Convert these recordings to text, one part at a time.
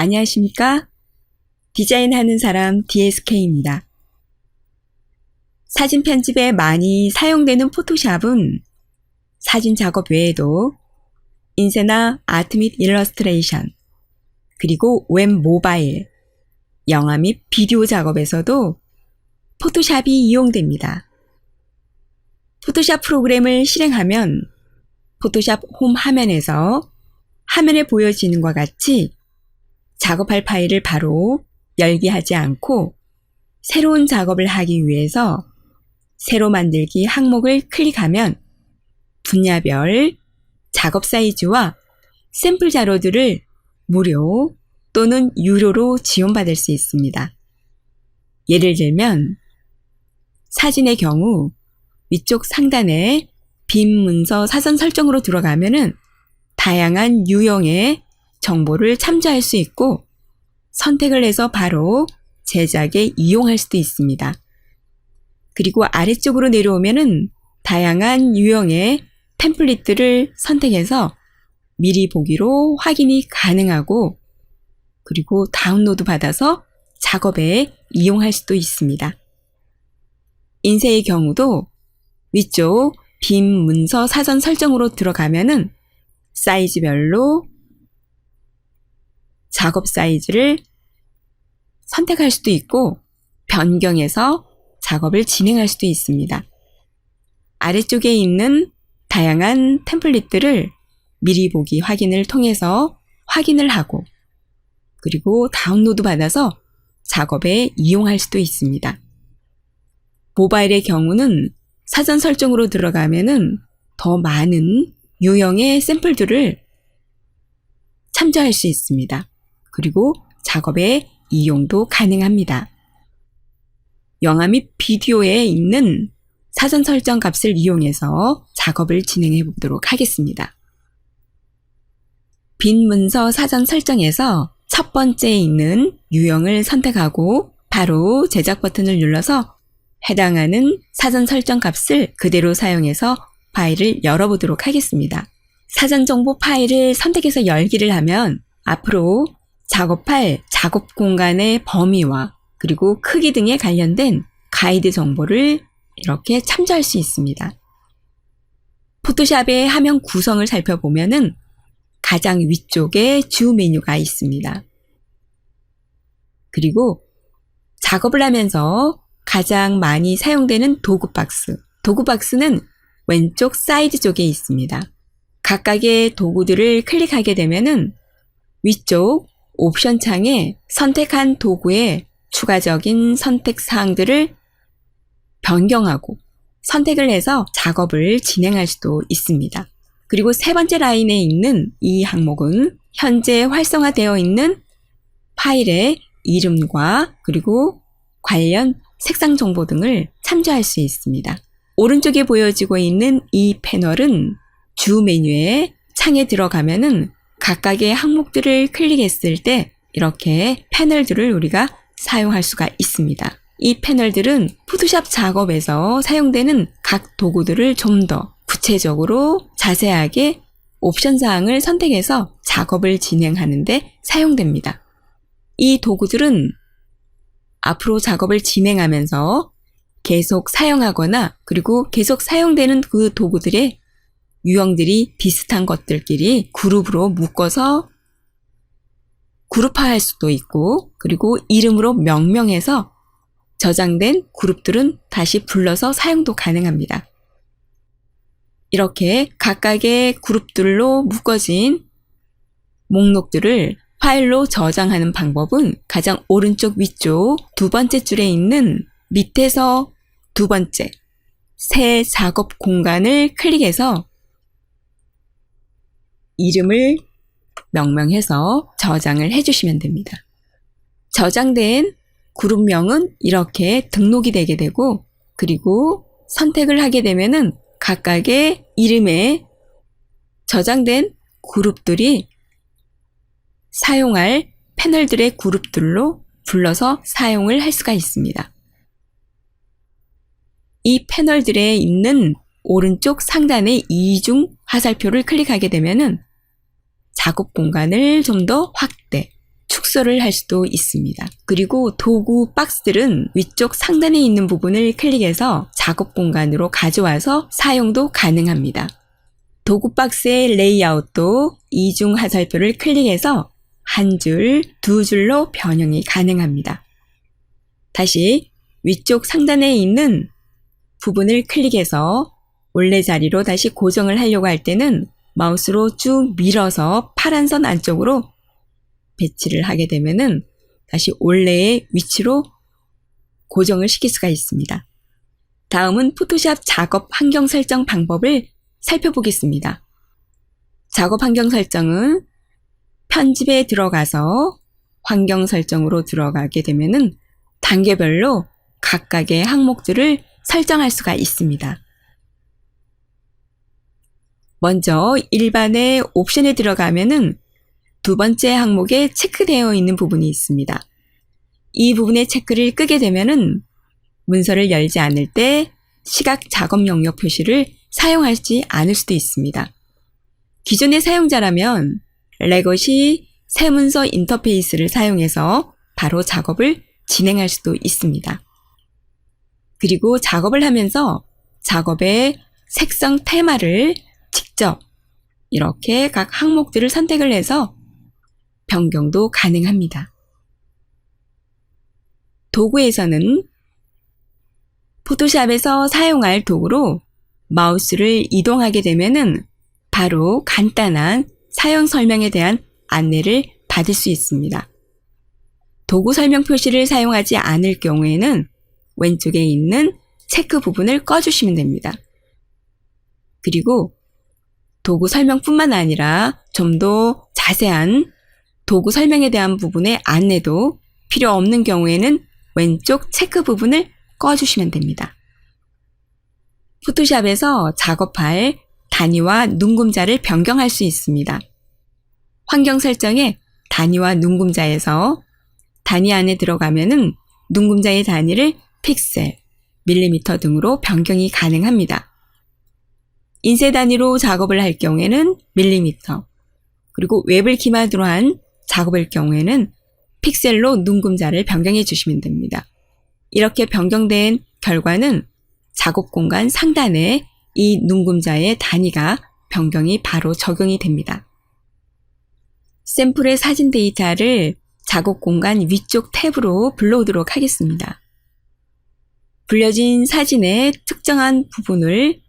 안녕하십니까? 디자인하는 사람 DSK입니다. 사진 편집에 많이 사용되는 포토샵은 사진 작업 외에도 인쇄나 아트 및 일러스트레이션, 그리고 웹 모바일, 영화 및 비디오 작업에서도 포토샵이 이용됩니다. 포토샵 프로그램을 실행하면 포토샵 홈 화면에서 화면에 보여지는 것과 같이 작업할 파일을 바로 열기 하지 않고 새로운 작업을 하기 위해서 새로 만들기 항목을 클릭하면 분야별 작업 사이즈와 샘플 자료들을 무료 또는 유료로 지원받을 수 있습니다. 예를 들면 사진의 경우 위쪽 상단에 빈 문서 사전 설정으로 들어가면은 다양한 유형의 정보를 참조할 수 있고 선택을 해서 바로 제작에 이용할 수도 있습니다. 그리고 아래쪽으로 내려오면은 다양한 유형의 템플릿들을 선택해서 미리 보기로 확인이 가능하고 그리고 다운로드 받아서 작업에 이용할 수도 있습니다. 인쇄의 경우도 위쪽 빈 문서 사전 설정으로 들어가면은 사이즈별로 작업 사이즈를 선택할 수도 있고 변경해서 작업을 진행할 수도 있습니다. 아래쪽에 있는 다양한 템플릿들을 미리 보기 확인을 통해서 확인을 하고 그리고 다운로드 받아서 작업에 이용할 수도 있습니다. 모바일의 경우는 사전 설정으로 들어가면은 더 많은 유형의 샘플들을 참조할 수 있습니다. 그리고 작업에 이용도 가능합니다. 영화 및 비디오에 있는 사전 설정 값을 이용해서 작업을 진행해 보도록 하겠습니다. 빈 문서 사전 설정에서 첫 번째에 있는 유형을 선택하고 바로 제작 버튼을 눌러서 해당하는 사전 설정 값을 그대로 사용해서 파일을 열어보도록 하겠습니다. 사전 정보 파일을 선택해서 열기를 하면 앞으로 작업할 작업 공간의 범위와 그리고 크기 등에 관련된 가이드 정보를 이렇게 참조할 수 있습니다. 포토샵의 화면 구성을 살펴보면은 가장 위쪽에 주 메뉴가 있습니다. 그리고 작업을 하면서 가장 많이 사용되는 도구 박스. 도구 박스는 왼쪽 사이드 쪽에 있습니다. 각각의 도구들을 클릭하게 되면은 위쪽 옵션 창에 선택한 도구의 추가적인 선택 사항들을 변경하고 선택을 해서 작업을 진행할 수도 있습니다. 그리고 세 번째 라인에 있는 이 항목은 현재 활성화되어 있는 파일의 이름과 그리고 관련 색상 정보 등을 참조할 수 있습니다. 오른쪽에 보여지고 있는 이 패널은 주 메뉴의 창에 들어가면은 각각의 항목들을 클릭했을 때 이렇게 패널들을 우리가 사용할 수가 있습니다. 이 패널들은 포토샵 작업에서 사용되는 각 도구들을 좀 더 구체적으로 자세하게 옵션 사항을 선택해서 작업을 진행하는 데 사용됩니다. 이 도구들은 앞으로 작업을 진행하면서 계속 사용하거나 그리고 계속 사용되는 그 도구들의 유형들이 비슷한 것들끼리 그룹으로 묶어서 그룹화할 수도 있고 그리고 이름으로 명명해서 저장된 그룹들은 다시 불러서 사용도 가능합니다. 이렇게 각각의 그룹들로 묶어진 목록들을 파일로 저장하는 방법은 가장 오른쪽 위쪽 두 번째 줄에 있는 밑에서 두 번째 새 작업 공간을 클릭해서 이름을 명명해서 저장을 해주시면 됩니다. 저장된 그룹명은 이렇게 등록이 되게 되고 그리고 선택을 하게 되면은 각각의 이름에 저장된 그룹들이 사용할 패널들의 그룹들로 불러서 사용을 할 수가 있습니다. 이 패널들에 있는 오른쪽 상단의 이중 화살표를 클릭하게 되면은 작업 공간을 좀 더 확대, 축소 축소를 할 수도 있습니다. 그리고 도구 박스들은 위쪽 상단에 있는 부분을 클릭해서 작업 공간으로 가져와서 사용도 가능합니다. 도구 박스의 레이아웃도 이중 화살표를 클릭해서 한 줄, 두 줄로 변형이 가능합니다. 다시 위쪽 상단에 있는 부분을 클릭해서 원래 자리로 다시 고정을 하려고 할 때는 마우스로 쭉 밀어서 파란 선 안쪽으로 배치를 하게 되면은 다시 원래의 위치로 고정을 시킬 수가 있습니다. 다음은 포토샵 작업 환경 설정 방법을 살펴보겠습니다. 작업 환경 설정은 편집에 들어가서 환경 설정으로 들어가게 되면은 단계별로 각각의 항목들을 설정할 수가 있습니다. 먼저 일반의 옵션에 들어가면은 두 번째 항목에 체크되어 있는 부분이 있습니다. 이 부분의 체크를 끄게 되면은 문서를 열지 않을 때 시각 작업 영역 표시를 사용하지 않을 수도 있습니다. 기존의 사용자라면 레거시 새 문서 인터페이스를 사용해서 바로 작업을 진행할 수도 있습니다. 그리고 작업을 하면서 작업의 색상 테마를 직접 이렇게 각 항목들을 선택을 해서 변경도 가능합니다. 도구에서는 포토샵에서 사용할 도구로 마우스를 이동하게 되면은 바로 간단한 사용 설명에 대한 안내를 받을 수 있습니다. 도구 설명 표시를 사용하지 않을 경우에는 왼쪽에 있는 체크 부분을 꺼주시면 됩니다. 그리고 도구 설명뿐만 아니라 좀 더 자세한 도구 설명에 대한 부분의 안내도 필요 없는 경우에는 왼쪽 체크 부분을 꺼주시면 됩니다. 포토샵에서 작업할 단위와 눈금자를 변경할 수 있습니다. 환경 설정에 단위와 눈금자에서 단위 안에 들어가면은 눈금자의 단위를 픽셀, 밀리미터 등으로 변경이 가능합니다. 인쇄 단위로 작업을 할 경우에는 밀리미터, 그리고 웹을 기반으로 한 작업일 경우에는 픽셀로 눈금자를 변경해 주시면 됩니다. 이렇게 변경된 결과는 작업 공간 상단에 이 눈금자의 단위가 변경이 바로 적용이 됩니다. 샘플의 사진 데이터를 작업 공간 위쪽 탭으로 불러오도록 하겠습니다. 불려진 사진의 특정한 부분을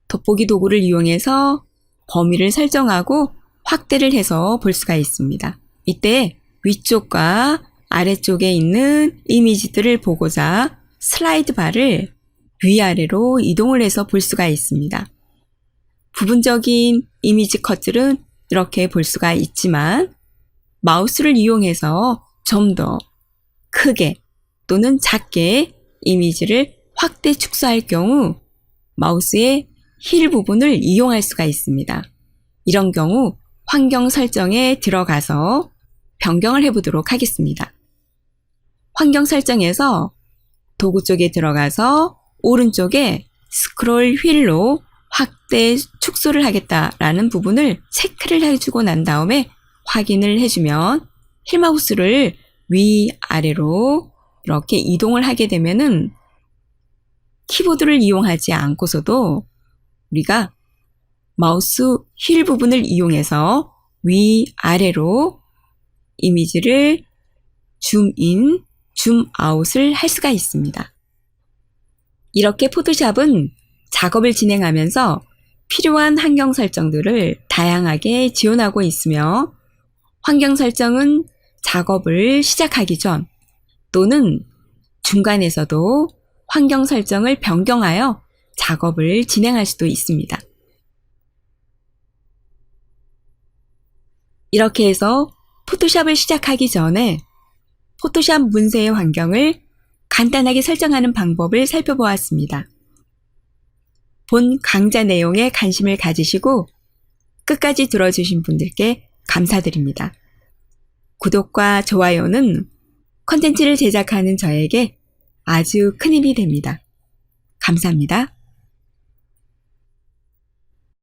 돋보기 도구를 이용해서 범위를 설정하고 확대를 해서 볼 수가 있습니다. 이때 위쪽과 아래쪽에 있는 이미지들을 보고자 슬라이드 바를 위아래로 이동을 해서 볼 수가 있습니다. 부분적인 이미지 컷들은 이렇게 볼 수가 있지만 마우스를 이용해서 좀 더 크게 또는 작게 이미지를 확대 축소할 경우 마우스의 힐 부분을 이용할 수가 있습니다. 이런 경우 환경 설정에 들어가서 변경을 해보도록 하겠습니다. 환경 설정에서 도구 쪽에 들어가서 오른쪽에 스크롤 휠로 확대 축소를 하겠다라는 부분을 체크를 해주고 난 다음에 확인을 해주면 힐마우스를 위아래로 이렇게 이동을 하게 되면은 키보드를 이용하지 않고서도 우리가 마우스 휠 부분을 이용해서 위아래로 이미지를 줌인, 줌아웃을 할 수가 있습니다. 이렇게 포토샵은 작업을 진행하면서 필요한 환경 설정들을 다양하게 지원하고 있으며 환경 설정은 작업을 시작하기 전 또는 중간에서도 환경 설정을 변경하여 작업을 진행할 수도 있습니다. 이렇게 해서 포토샵을 시작하기 전에 포토샵 문서의 환경을 간단하게 설정하는 방법을 살펴보았습니다. 본 강좌 내용에 관심을 가지시고 끝까지 들어주신 분들께 감사드립니다. 구독과 좋아요는 콘텐츠를 제작하는 저에게 아주 큰 힘이 됩니다. 감사합니다.